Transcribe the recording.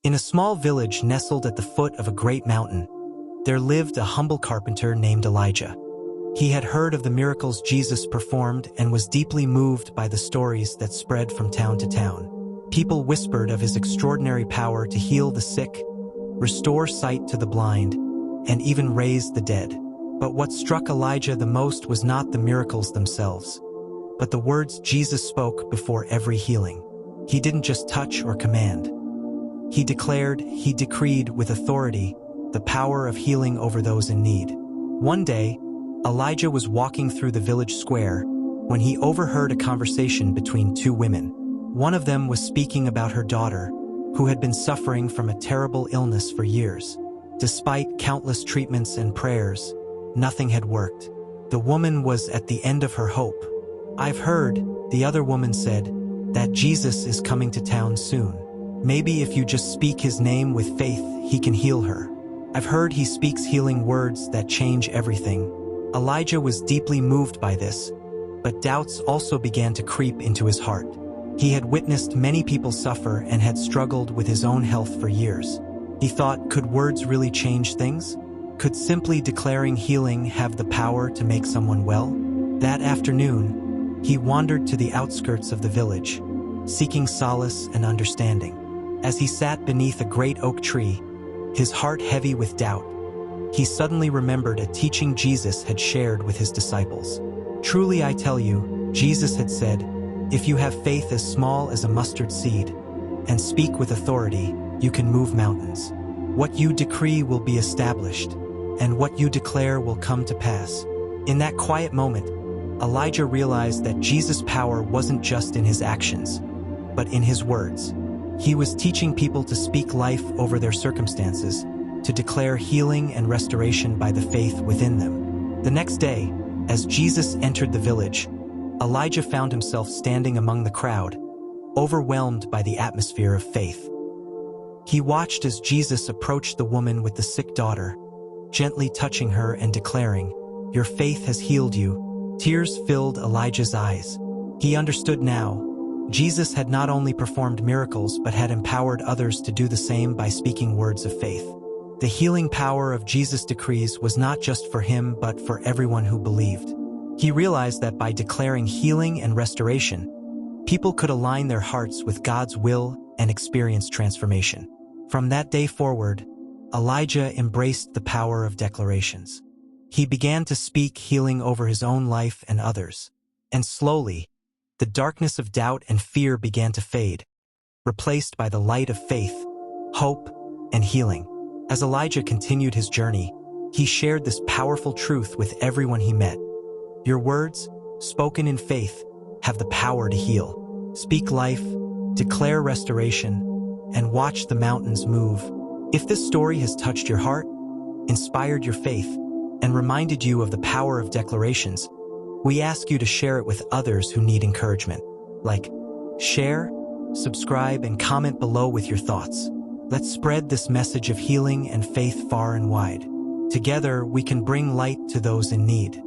In a small village nestled at the foot of a great mountain, there lived a humble carpenter named Elijah. He had heard of the miracles Jesus performed and was deeply moved by the stories that spread from town to town. People whispered of his extraordinary power to heal the sick, restore sight to the blind, and even raise the dead. But what struck Elijah the most was not the miracles themselves, but the words Jesus spoke before every healing. He didn't just touch or command. He declared, he decreed with authority, the power of healing over those in need. One day, Elijah was walking through the village square when he overheard a conversation between two women. One of them was speaking about her daughter, who had been suffering from a terrible illness for years. Despite countless treatments and prayers, nothing had worked. The woman was at the end of her hope. "I've heard," the other woman said, "that Jesus is coming to town soon. Maybe if you just speak his name with faith, he can heal her. I've heard he speaks healing words that change everything." Elijah was deeply moved by this, but doubts also began to creep into his heart. He had witnessed many people suffer and had struggled with his own health for years. He thought, could words really change things? Could simply declaring healing have the power to make someone well? That afternoon, he wandered to the outskirts of the village, seeking solace and understanding. As he sat beneath a great oak tree, his heart heavy with doubt, he suddenly remembered a teaching Jesus had shared with his disciples. "Truly I tell you," Jesus had said, "if you have faith as small as a mustard seed and speak with authority, you can move mountains. What you decree will be established, and what you declare will come to pass." In that quiet moment, Elijah realized that Jesus' power wasn't just in his actions, but in his words. He was teaching people to speak life over their circumstances, to declare healing and restoration by the faith within them. The next day, as Jesus entered the village, Elijah found himself standing among the crowd, overwhelmed by the atmosphere of faith. He watched as Jesus approached the woman with the sick daughter, gently touching her and declaring, "Your faith has healed you." Tears filled Elijah's eyes. He understood now. Jesus had not only performed miracles but had empowered others to do the same by speaking words of faith. The healing power of Jesus' decrees was not just for him but for everyone who believed. He realized that by declaring healing and restoration, people could align their hearts with God's will and experience transformation. From that day forward, Elijah embraced the power of declarations. He began to speak healing over his own life and others. And slowly, the darkness of doubt and fear began to fade, replaced by the light of faith, hope, and healing. As Elijah continued his journey, he shared this powerful truth with everyone he met. Your words, spoken in faith, have the power to heal. Speak life, declare restoration, and watch the mountains move. If this story has touched your heart, inspired your faith, and reminded you of the power of declarations, we ask you to share it with others who need encouragement. Like, share, subscribe, and comment below with your thoughts. Let's spread this message of healing and faith far and wide. Together, we can bring light to those in need.